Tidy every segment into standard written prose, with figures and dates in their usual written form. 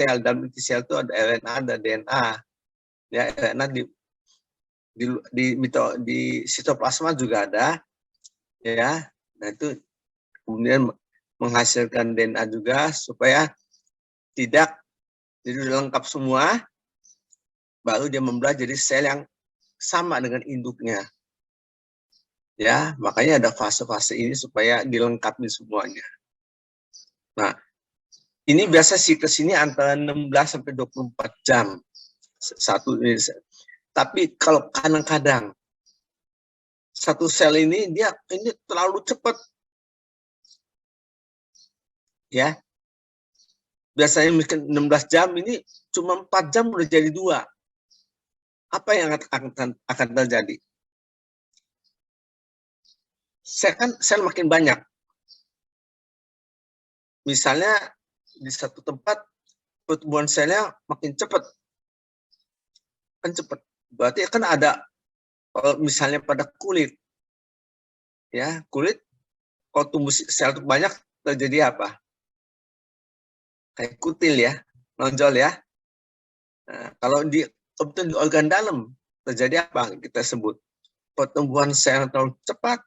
sel. Dalam inti sel itu ada RNA, ada DNA. Ya, RNA di sitoplasma juga ada. Ya, nah itu kemudian menghasilkan DNA juga supaya tidak jadi lengkap semua, baru dia membelah jadi sel yang sama dengan induknya. Ya, makanya ada fase-fase ini supaya dilengkapi semuanya. Nah, ini biasa siklus ini antara 16 sampai 24 jam. Satu ini. Tapi kalau kadang-kadang satu sel ini ini terlalu cepat. Ya. Biasanya mungkin 16 jam, ini cuma 4 jam udah jadi 2. Apa yang akan terjadi? Sel makin banyak. Misalnya di satu tempat pertumbuhan selnya makin cepat. Kan cepat. Berarti kan ada, misalnya pada kulit. Ya, kulit kalau tumbuh sel banyak terjadi apa? Kayak kutil ya, nonjol ya. Nah, kalau di organ dalam terjadi apa? Kita sebut pertumbuhan sel yang terlalu cepat,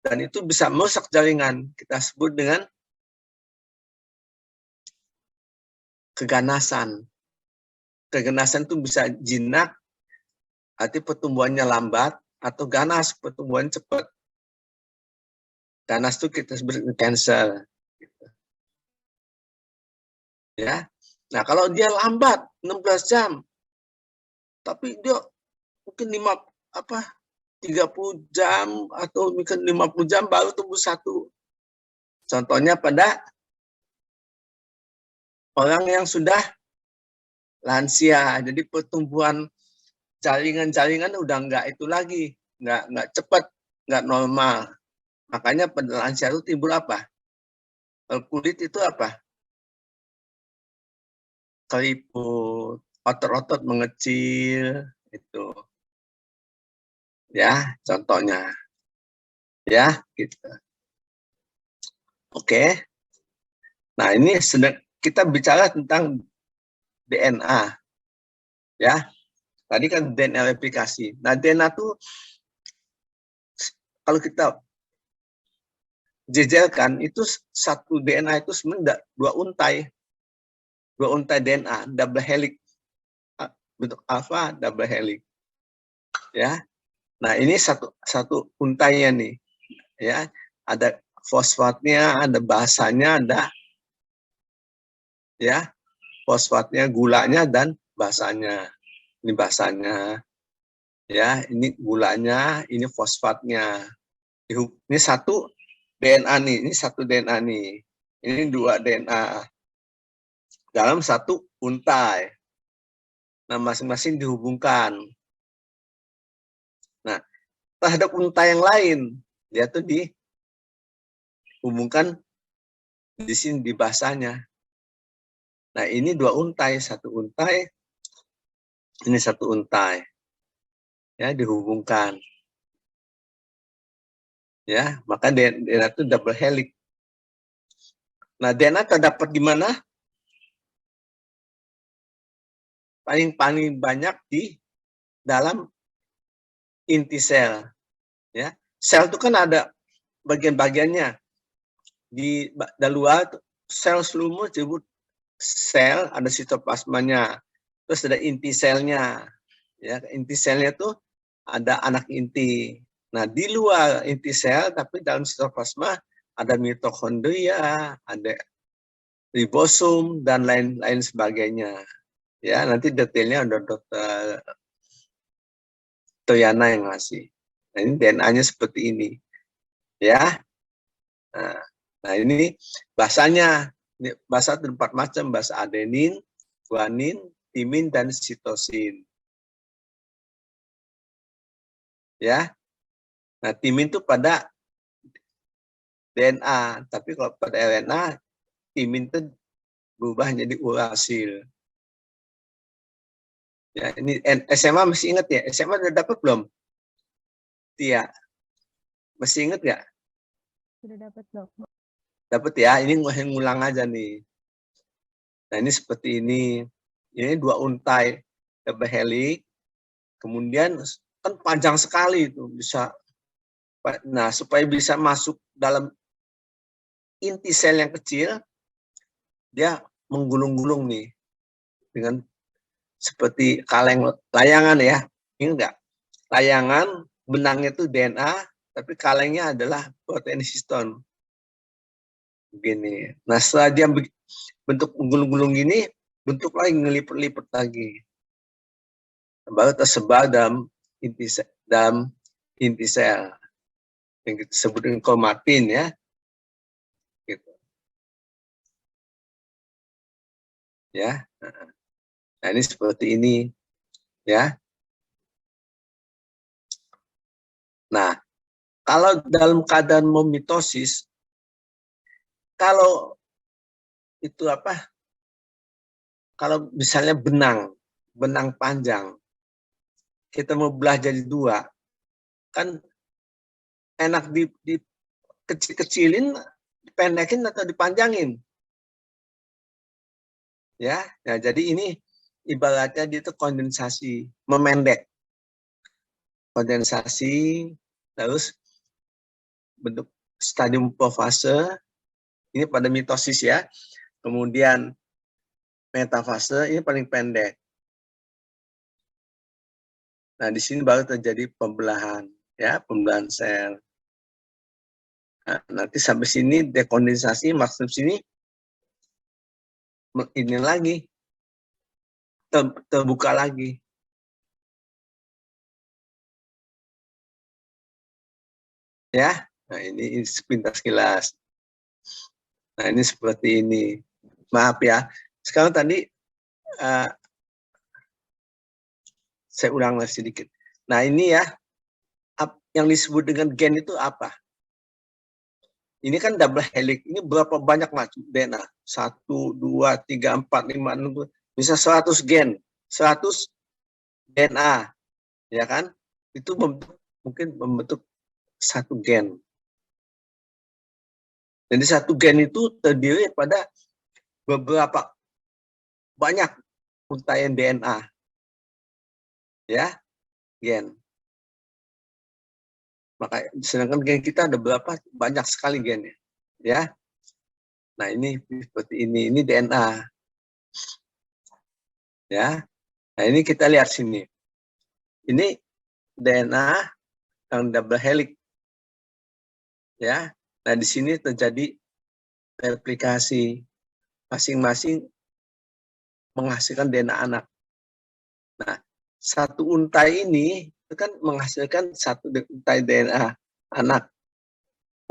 dan itu bisa merusak jaringan. Kita sebut dengan keganasan. Keganasan itu bisa jinak, arti pertumbuhannya lambat, atau ganas, pertumbuhan cepat. Ganas itu kita sebut cancer. Ya. Nah, kalau dia lambat 16 jam, tapi dia mungkin 30 jam atau mungkin 50 jam baru tumbuh satu. Contohnya pada orang yang sudah lansia, jadi pertumbuhan jaringan-jaringan udah nggak itu lagi, nggak cepat, nggak normal. Makanya pada lansia itu timbul apa? Kulit itu apa? Keriput, otot-otot mengecil, itu. Ya, contohnya. Ya, gitu. Oke. Nah, ini sedang kita bicara tentang DNA. Ya. Tadi kan DNA replikasi. Nah, DNA itu kalau kita jejelkan, itu satu DNA itu sebenarnya 2 untai. 2 untai DNA, double helix. Bentuk alfa, double helix. Ya. Nah, ini satu untainya nih. Ya, ada fosfatnya, ada basanya, ada ya, fosfatnya, gulanya, dan basanya. Ini basanya. Ya, ini gulanya, ini fosfatnya. Ini satu DNA nih, ini satu DNA nih. Ini 2 DNA dalam satu untai. Nah, masing-masing dihubungkan. Nah, terhadap untai yang lain, dia tuh dihubungkan di sini di basanya. Nah, ini 2 untai, satu untai, ini satu untai. Ya, dihubungkan. Ya, maka DNA itu double helix. Nah, DNA terdapat di mana? Paling banyak di dalam inti sel. Ya, sel itu kan ada bagian-bagiannya. Di luar sel seluruh disebut sel, ada sitoplasmanya. Terus ada inti selnya. Ya, inti selnya itu ada anak inti. Nah, di luar inti sel tapi dalam sitoplasma ada mitokondria, ada ribosom, dan lain-lain sebagainya. Ya, nanti detailnya ada Dokter Toyana yang ngasih. Nah, ini DNA-nya seperti ini. Ya. Nah, ini bahasanya. Ini bahasa ada 4 macam, bahasa adenin, guanin, timin, dan sitosin. Ya. Nah, timin itu pada DNA, tapi kalau pada RNA, timin itu berubah menjadi urasil. Ya, ini SMA masih ingat ya? SMA udah dapat belum? Tia, masih ingat nggak? Sudah dapat, Dok. Dapat ya, ini ngulang aja nih. Nah, ini seperti ini. Ini 2 untai double helix. Kemudian kan panjang sekali itu bisa. Nah, supaya bisa masuk dalam inti sel yang kecil, dia menggulung-gulung nih dengan seperti kaleng layangan ya. Ini enggak. Layangan benangnya itu DNA, tapi kalengnya adalah protein histone. Begini. Nah, setelah dia bentuk menggulung-gulung gini, bentuk lagi ngelipet-lipet lagi. Baru tersebar dalam inti sel yang kita sebut dengan kromatin ya. Gitu. Ya. Nah, ini seperti ini ya. Nah, kalau dalam keadaan memitosis, kalau itu apa? Kalau misalnya benang panjang, kita mau belah jadi 2, kan enak di kecil-kecilin, dipendekin atau dipanjangin. Ya, nah jadi ini ibaratnya dia itu kondensasi, memendek. Kondensasi, terus bentuk stadium profase, ini pada mitosis ya. Kemudian metafase, ini paling pendek. Nah, di sini baru terjadi pembelahan, ya, pembelahan sel. Nah, nanti sampai sini dekondensasi, maksud sini ini lagi, terbuka lagi. Ya, nah ini sepintas kilas. Nah, ini seperti ini. Maaf ya. Sekarang tadi saya ulang lagi sedikit. Nah, ini ya, yang disebut dengan gen itu apa? Ini kan double helix. Ini berapa banyak macam DNA? 1, 2, 3, 4, 5, 6, bisa 100 gen. 100 DNA. Ya kan? Itu mungkin membentuk satu gen. Jadi satu gen itu terdiri pada beberapa banyak untaian DNA. Ya, gen. Maka sedangkan gen kita ada berapa? Banyak sekali gennya. Ya. Nah, ini seperti ini DNA. Ya. Nah, ini kita lihat sini. Ini DNA yang double helix. Ya. Nah, di sini terjadi replikasi, masing-masing menghasilkan DNA anak. Nah, satu untai ini itu kan menghasilkan satu untai DNA anak.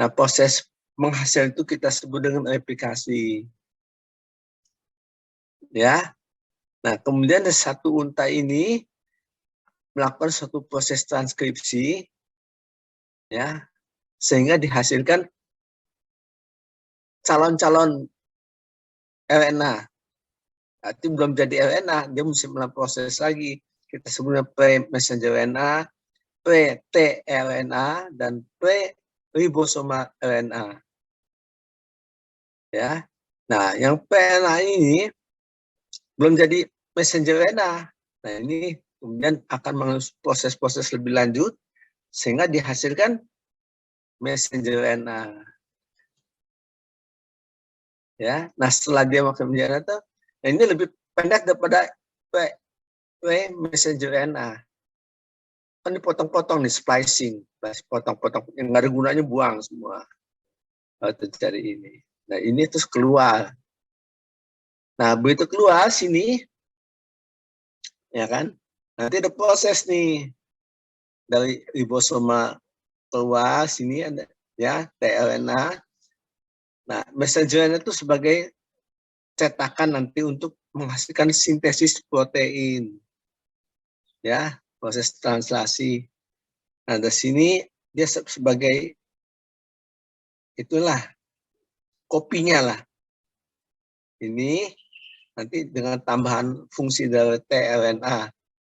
Nah, proses menghasil itu kita sebut dengan replikasi. Ya. Nah, kemudian satu untai ini melakukan suatu proses transkripsi, ya, sehingga dihasilkan calon-calon RNA. Berarti belum jadi RNA, dia mesti melakukan proses lagi. Kita sebutnya pre-messenger RNA, pre-tRNA, dan pre-ribosoma RNA. Ya. Nah, yang pre-RNA ini belum jadi messenger RNA. Nah, ini kemudian akan mengurus proses-proses lebih lanjut, sehingga dihasilkan messenger RNA. Ya, nah setelah dia makan messenger RNA, nah ini lebih pendek daripada messenger RNA. Kan dipotong-potong nih, splicing, potong-potong yang nggak ada gunanya buang semua. Terjadi ini. Nah ini terus keluar. Nah begitu keluar sini, ya kan? Nanti ada proses nih dari ribosoma keluar sini ada ya tRNA. Nah messenger RNA itu sebagai cetakan nanti untuk menghasilkan sintesis protein, ya proses translasi. Nah dari sini dia sebagai itulah kopinya lah. Ini nanti dengan tambahan fungsi dari tRNA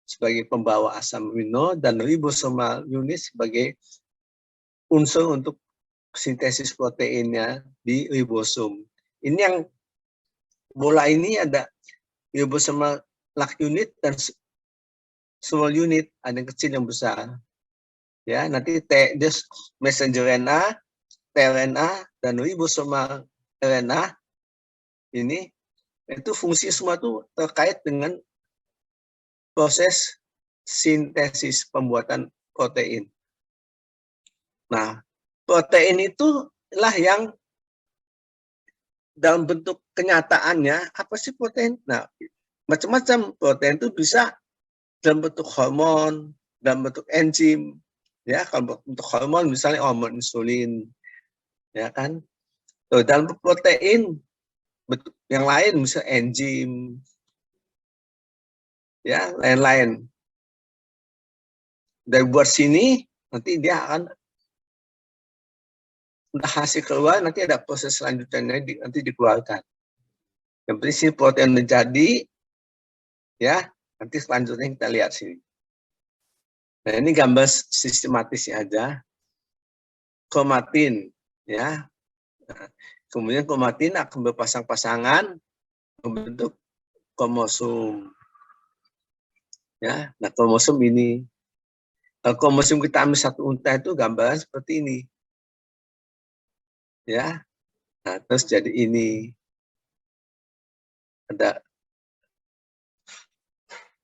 sebagai pembawa asam amino dan ribosomal unit sebagai unsur untuk sintesis proteinnya di ribosom. Ini yang bola ini ada ribosomal large unit dan small unit, ada yang kecil yang besar. Ya, nanti messenger RNA, tRNA, dan ribosomal RNA ini itu fungsi semua itu terkait dengan proses sintesis pembuatan protein. Nah, protein itulah yang dalam bentuk kenyataannya, apa sih protein? Nah, macam-macam protein itu bisa dalam bentuk hormon, dalam bentuk enzim. Ya, kalau untuk hormon misalnya hormon insulin, ya kan? Tuh, dalam protein bentuk yang lain misalnya enzim, ya, lain-lain. Dari buat sini nanti dia akan udah hasil keluar, nanti ada proses selanjutnya nanti dikeluarkan. Yang penting sini protein menjadi, ya, nanti selanjutnya kita lihat sini. Nah, ini gambar sistematisnya aja. Kromatin, ya. Nah, kemudian kromatin akan berpasang-pasangan membentuk kromosom. Ya, nah kromosom ini. Kalau kromosom kita ambil satu unta itu gambaran seperti ini. Ya. Nah, terus jadi ini. Ada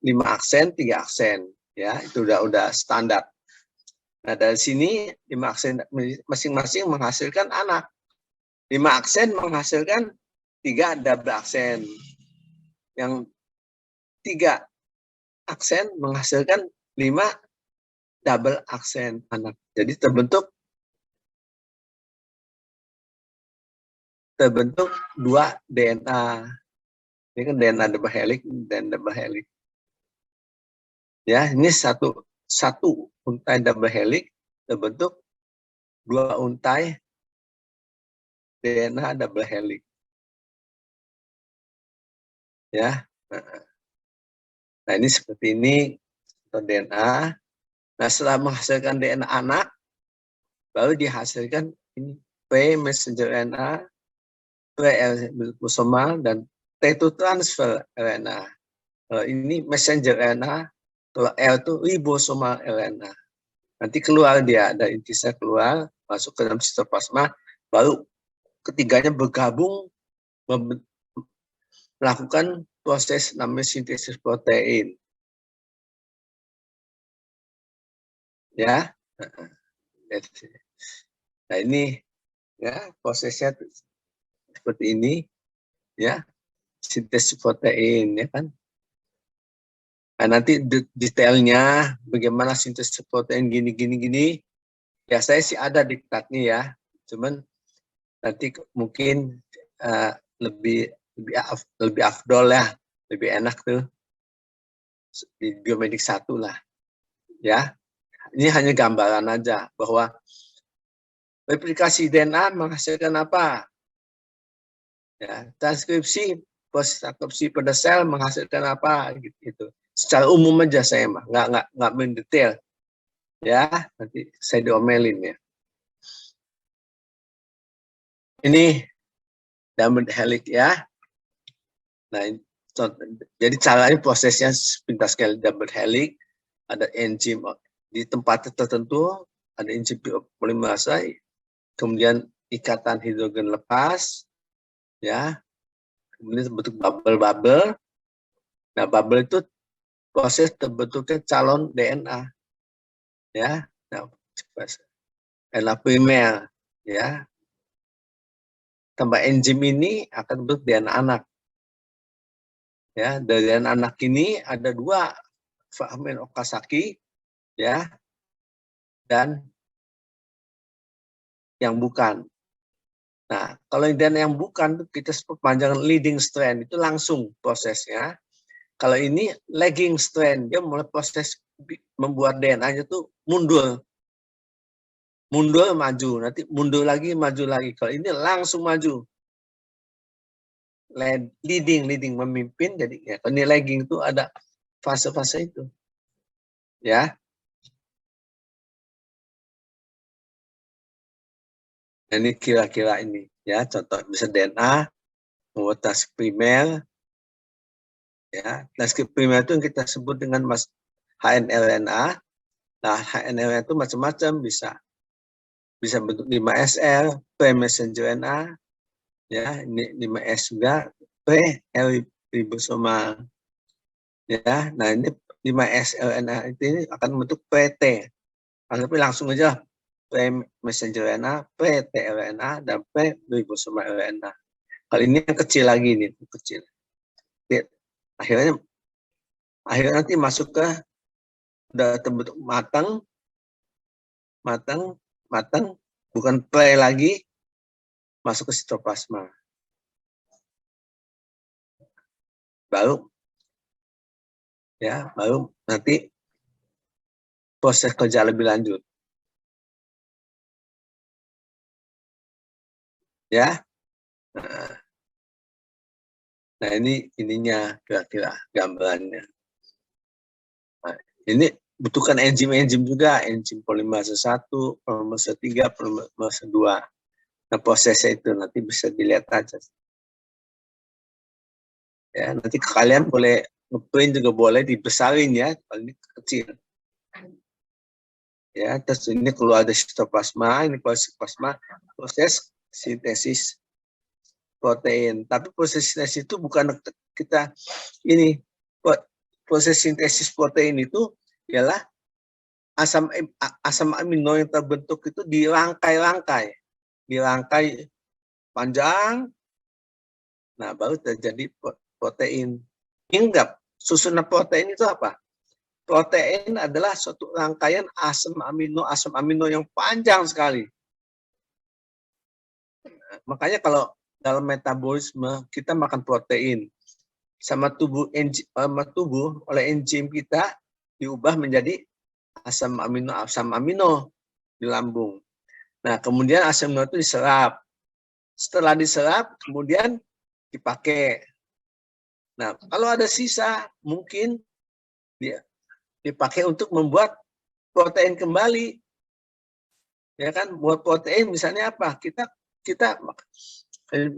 5 aksen, 3 aksen. Ya, itu udah standar. Nah, dari sini 5 aksen masing-masing menghasilkan anak. 5 aksen menghasilkan 3 double aksen. Yang 3 aksen menghasilkan 5 double aksen anak. Jadi terbentuk 2 DNA. Ini kan DNA double helix dan double helix. Ya, ini satu untai double helix terbentuk 2 untai DNA double helix. Ya. Nah, ini seperti ini atau DNA. Nah, setelah menghasilkan DNA anak, baru dihasilkan ini P messenger RNA, P ribosomal, dan T itu transfer RNA. Kalau ini messenger RNA, kalau L itu ribosomal RNA. Nanti keluar dia, ada intisnya keluar, masuk ke dalam sitoplasma, baru ketiganya bergabung melakukan proses namanya sintesis protein. Ya. Nah, ini ya prosesnya seperti ini, ya, sintesis protein, ya kan. Nah, nanti detailnya bagaimana sintesis protein gini, ya saya sih ada diktatnya ya, cuman nanti mungkin lebih afdol ya, lebih enak tuh di biomedik 1 lah, ya. Ini hanya gambaran aja bahwa replikasi DNA menghasilkan apa? Ya, transkripsi, post-transkripsi pada sel menghasilkan apa? Gitu. Secara umum aja saya mah, nggak mendetail. Ya, nanti saya diomelin ya. Ini double helix ya. Nah, jadi caranya prosesnya pintas sekali double helix. Ada enzim di tempat tertentu, ada enzim polimerase, kemudian ikatan hidrogen lepas, ya, kemudian bentuk bubble-bubble. Nah, bubble itu proses terbentuknya calon DNA, ya. Nah, DNA primer, ya. Tambah enzim ini akan bentuk DNA anak. Ya, dari DNA anak ini ada 2 fragmen Okazaki, ya, dan yang bukan. Nah, kalau DNA yang bukan kita sebut panjangan leading strand, itu langsung prosesnya. Kalau ini lagging strand, dia mulai proses membuat DNA-nya itu mundur maju, nanti mundur lagi maju lagi. Kalau ini langsung maju, leading memimpin. Jadi ya, kalau ini lagging itu ada fase-fase itu, ya. Ini kira-kira ini, ya, contoh bisa DNA, membuat transkrip primer, ya. Transkrip primer itu yang kita sebut dengan HNLNA. Nah, HNLNA itu macam-macam, bisa bentuk 5SL, pre-messenger RNA, ya, ini 5S juga, pre-ribosomal, ya. Nah, ini 5S LNA ini akan bentuk PT. Anggapnya langsung aja pre-messenger RNA, pre-tRNA, dan pre-ribosomal RNA. Kali ini yang kecil lagi nih, kecil. Akhirnya nanti masuk ke udah terbentuk matang, bukan pre lagi, masuk ke sitoplasma. Baru nanti proses kerja lebih lanjut. Ya. Nah, ini ininya kira-kira gambarannya. Nah, ini butuhkan enzim-enzim juga, enzim polimerase 1, polimerase 3, polimerase 2. Nah, prosesnya itu nanti bisa dilihat aja. Ya, nanti kalian boleh ngeprint juga, boleh dibesarin ya, kalau ini kecil. Ya, terus ini keluar dari sitoplasma, ini proses plasma, proses sintesis protein. Tapi proses sintesis itu bukan kita ini, proses sintesis protein itu ialah asam amino yang terbentuk itu dirangkai panjang. Nah, baru terjadi protein. Ingat, susunan protein itu apa? Protein adalah suatu rangkaian asam amino yang panjang sekali. Makanya kalau dalam metabolisme kita makan protein, sama tubuh oleh enzim kita diubah menjadi asam amino di lambung. Nah, kemudian asam amino itu diserap. Setelah diserap, kemudian dipakai. Nah, kalau ada sisa, mungkin dia dipakai untuk membuat protein kembali. Ya kan, buat protein misalnya apa? Kita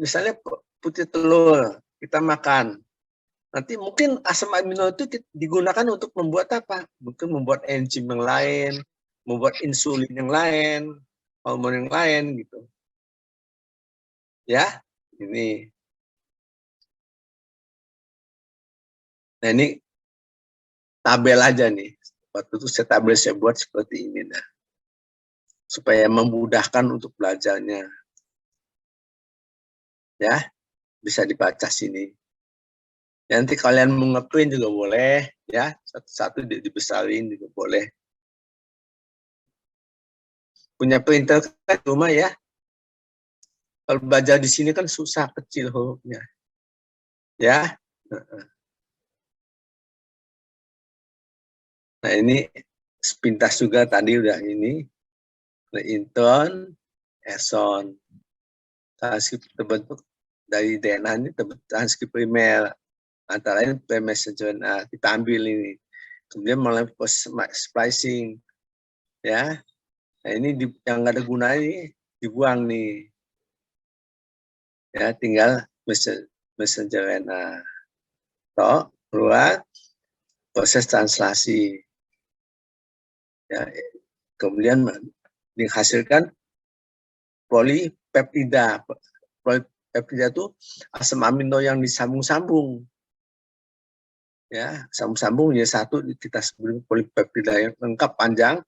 misalnya putih telur, kita makan. Nanti mungkin asam amino itu digunakan untuk membuat apa? Mungkin membuat enzim yang lain, membuat insulin yang lain, hormon yang lain gitu. Ya, ini. Nah, ini tabel aja nih. Waktu itu saya buat seperti ini nah. Supaya memudahkan untuk belajarnya. Ya, bisa dibaca sini. Ya, nanti kalian mau ngeprint juga boleh, ya. Satu-satu dibesarin juga boleh. Punya printer kan rumah ya. Kalau belajar di sini kan susah, kecil hurufnya. Ya. Nah, ini sepintas juga tadi udah ini. Intron, exon. Transkrip terbentuk dari DNA ini terbentuk transkrip primer. Antara lain pre-messenger RNA. Kita ambil ini. Kemudian melalui proses splicing. Ya. Nah, ini yang nggak ada gunanya ini dibuang nih. Ya, tinggal messenger RNA. Toh, keluar proses translasi. Ya, kemudian dihasilkan polipeptida. Polipeptida itu asam amino yang disambung-sambung. Ya, sambung-sambung jadi satu, kita sebut polipeptida yang lengkap panjang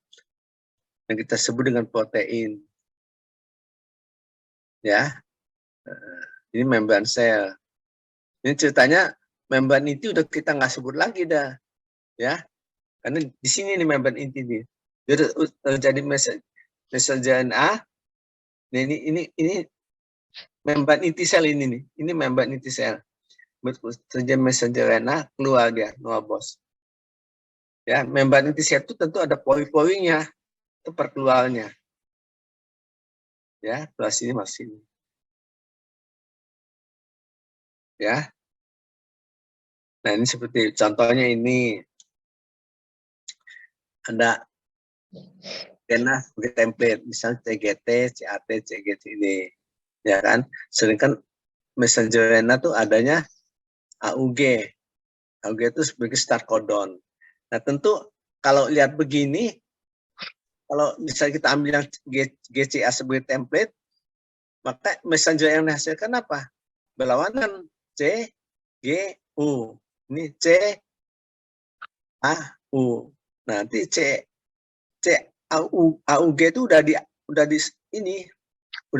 yang kita sebut dengan protein. Ya. Ini membran sel. Ini ceritanya membran inti udah kita nggak sebut lagi dah. Ya. Karena di sini nih membran inti nih. Jadi messenger RNA. Nah, ini membran inti sel ini nih. Ini membran inti sel. Terjadi messenger RNA keluar dia, nuabos. Ya, membran inti sel itu tentu ada pori-porinya, itu perkeluarnya. Ya, keluar sini masih ini. Ya. Nah, ini seperti contohnya ini. Ada DNA sebagai template, misalnya CGT, CAT, CGT ini. Ya kan? Sering kan messenger RNA tuh adanya AUG. AUG itu sebagai start codon. Nah, tentu kalau lihat begini, kalau misalnya kita ambil yang GCA sebagai template, maka messenger yang dihasilkan apa? Berlawanan C, G, U. Ini C, A, U. Nanti AUG itu udah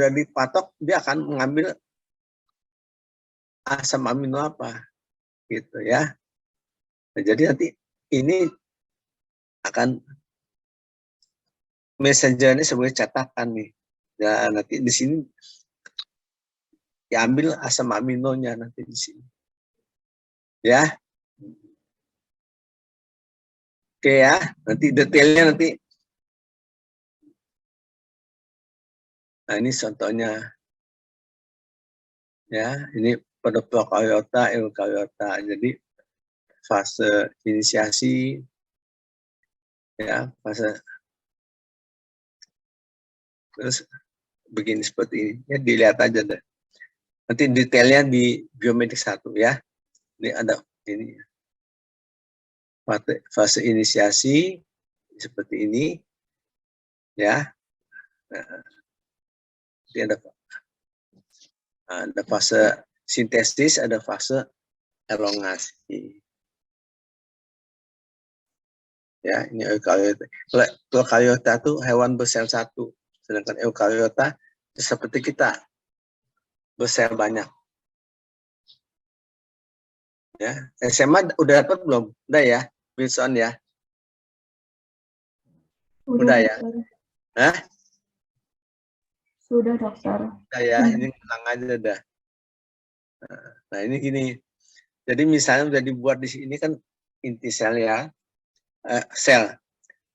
dipatok, dia akan mengambil asam amino apa, gitu ya. Nah, jadi nanti ini akan messenger ini sebagai cetakan nih. Ya, nanti di sini diambil asam aminonya nanti di sini. Ya. Oke ya, nanti detailnya nanti. Nah, ini contohnya. Ya, ini pada prokariota, eukariota. Jadi fase inisiasi, ya, fase terus begini seperti ini. Ya, dilihat aja deh. Nanti detailnya di biometrik 1 ya. Ini ada ini fase inisiasi seperti ini, ya. Nah, ini ada fase sintesis, ada fase elongasi. Ya, ini eukariota. Prokariota itu hewan bersel satu, sedangkan eukariota seperti kita bersel banyak. Ya, SMA udah dapat belum? Udah ya, Wilson ya. Udah ya. Hah? Sudah, dokter. Udah ya, ini tenang aja udah. Nah, ini gini. Jadi misalnya udah dibuat di sini kan inti sel ya, sel.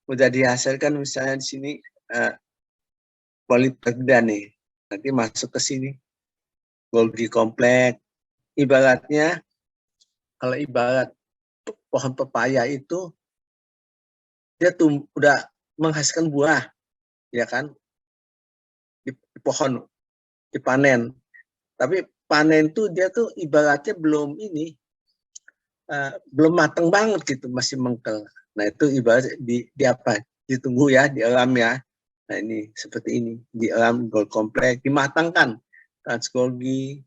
Udah dihasilkan misalnya di sini polipeptida nih. Nanti masuk ke sini. Golgi kompleks. Ibaratnya, kalau ibarat pohon pepaya itu, dia udah menghasilkan buah, ya kan? Di pohon, dipanen. Tapi panen tuh dia tuh ibaratnya belum ini, belum matang banget gitu, masih mengkel. Nah itu ibarat di apa? Ditunggu ya, di alam ya. Nah ini seperti ini, di alam Golgi kompleks, dimatangkan Trans-Golgi,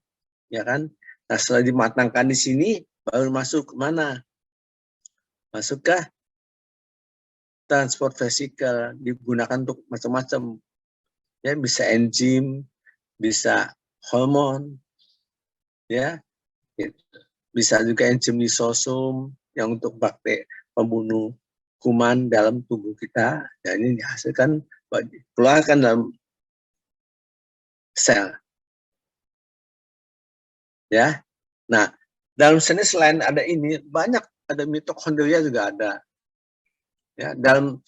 ya kan? Nah setelah dimatangkan di sini, baru masuk ke mana? Masuk ke transport vesikel, digunakan untuk macam-macam. Ya, bisa enzim, bisa hormon, ya, bisa juga enzim lisosum yang untuk bakteri pembunuh kuman dalam tubuh kita. Dan ini dihasilkan, keluarkan dalam sel. Ya, nah dalam sini selain ada ini banyak, ada mitokondria juga ada. Ya, dalam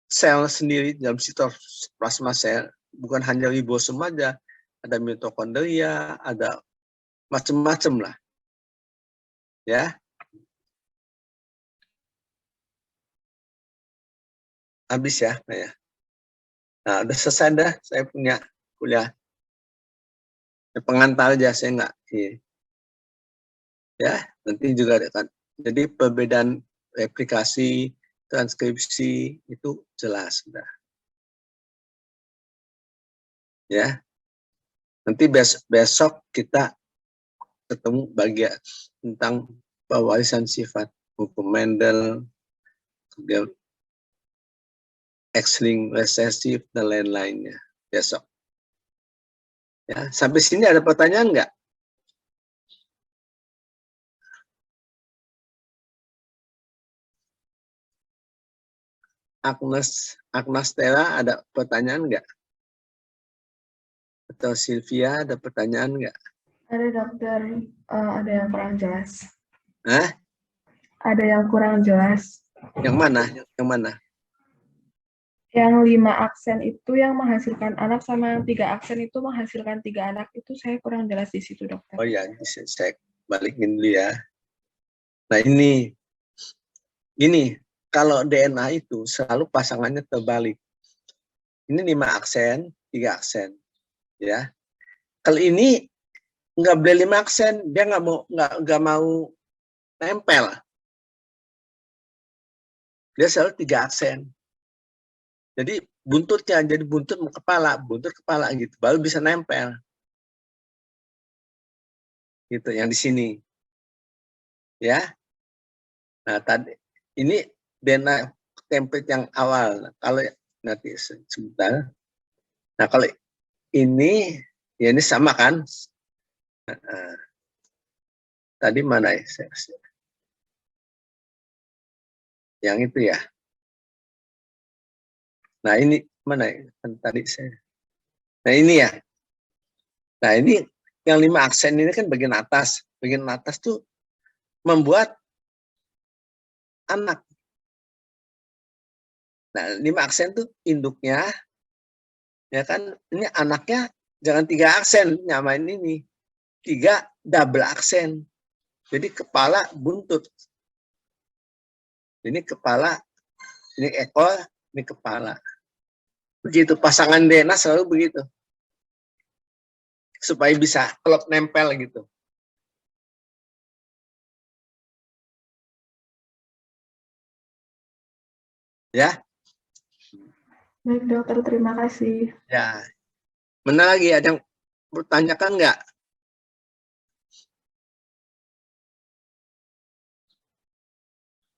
sel sendiri, dalam sitoplasma sel bukan hanya ribosom aja, ada mitokondria, ada macam-macam lah. Ya. Habis ya, nah udah selesai dah, saya punya kuliah. Pengantar aja, saya enggak. Ya, nanti juga ada kan. Jadi perbedaan replikasi, transkripsi itu jelas sudah. Ya. Nanti besok kita ketemu bagian tentang pewarisan sifat, hukum Mendel, X-linked resesif dan lain-lainnya besok. Ya, sampai sini ada pertanyaan enggak? Agnes Stella ada pertanyaan enggak? Atau Sylvia ada pertanyaan enggak? Ada, dokter. Ada yang kurang jelas. Hah? Ada yang kurang jelas. Yang mana? Yang mana? Yang 5 aksen itu yang menghasilkan anak, sama yang 3 aksen itu menghasilkan 3 anak, itu saya kurang jelas di situ, dokter. Oh ya, saya balikin dulu ya. Nah ini, kalau DNA itu selalu pasangannya terbalik. Ini 5 aksen, 3 aksen. Ya. Kalau ini nggak boleh 5 aksen, dia nggak mau nempel. Dia selalu 3 aksen. Jadi buntutnya, jadi buntut kepala gitu, baru bisa nempel. Gitu, yang di sini. Ya. Nah, tadi ini DNA template yang awal. Kalau nanti sebentar. Nah, kalau ini ya ini sama kan? Nah, tadi mana ya? Yang itu ya. Nah, ini mana ya? Kan tadi saya. Nah, ini ya. Nah, ini yang 5 aksen ini kan bagian atas. Bagian atas tuh membuat anak. Nah, 5 aksen tuh induknya, ya kan? Ini anaknya jangan 3 aksen, nyamain ini. 3 double aksen. Jadi kepala buntut. Ini kepala, ini ekor, ini kepala. Begitu pasangan DNA selalu begitu. Supaya bisa klop nempel gitu. Ya. Baik dokter, terima kasih. Ya. Mana lagi, ada yang bertanyakan nggak?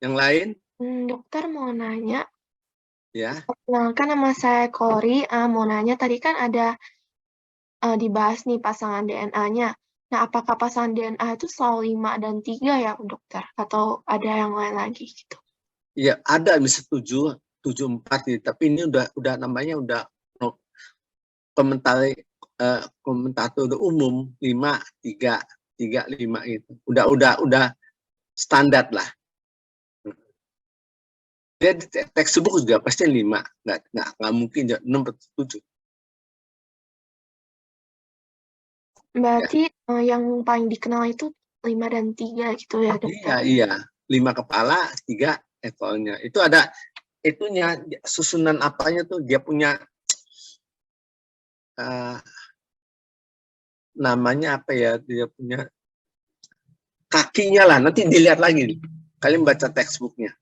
Yang lain? Dokter mau nanya. Ya. Perkenalkan, nama saya Kori. Mau nanya, tadi kan ada dibahas nih pasangan DNA-nya. Nah, apakah pasangan DNA itu selalu 5 dan 3 ya, dokter? Atau ada yang lain lagi gitu? Ya, ada bisa 7, 4 gitu. Tapi ini udah namanya udah komentator umum 5, 3, 5 itu. Udah standar lah. Dia di textbook juga pasti 5, nggak mungkin 6 atau 7. Berarti yang paling dikenal itu 5 dan 3 gitu ya, dokter? Iya. 5 kepala, 3 ekornya. Itu ada itunya, susunan apanya tuh, dia punya namanya apa ya, dia punya kakinya lah, nanti dilihat lagi. Kalian baca textbooknya.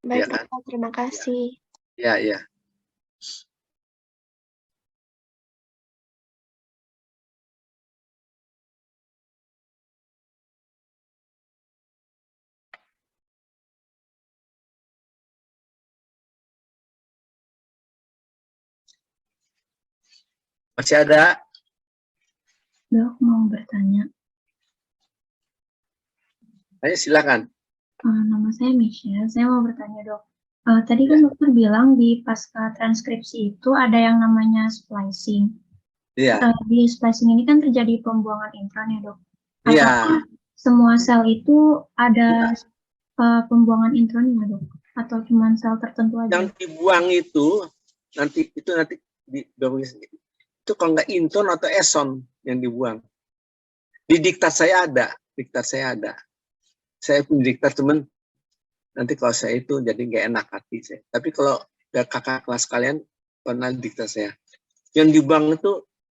Baik, Ya kan? dokter, terima kasih. Ya. Masih ada? Dok, mau bertanya. Ayo silakan. Nama saya Michelle, saya mau bertanya dok. Tadi kan dokter bilang di pasca transkripsi itu ada yang namanya splicing. Iya. Di splicing ini kan terjadi pembuangan intron ya dok. Iya. Apakah semua sel itu ada pembuangan intronnya dok? Atau cuma sel tertentu aja? Yang dibuang itu nanti itu kalau nggak intron atau eson yang dibuang. Di diktat saya ada. Saya punya diktat, teman. Nanti kalau saya itu jadi nggak enak hati saya. Tapi kalau kakak kelas kalian pernah diktat saya. Yang dibuang itu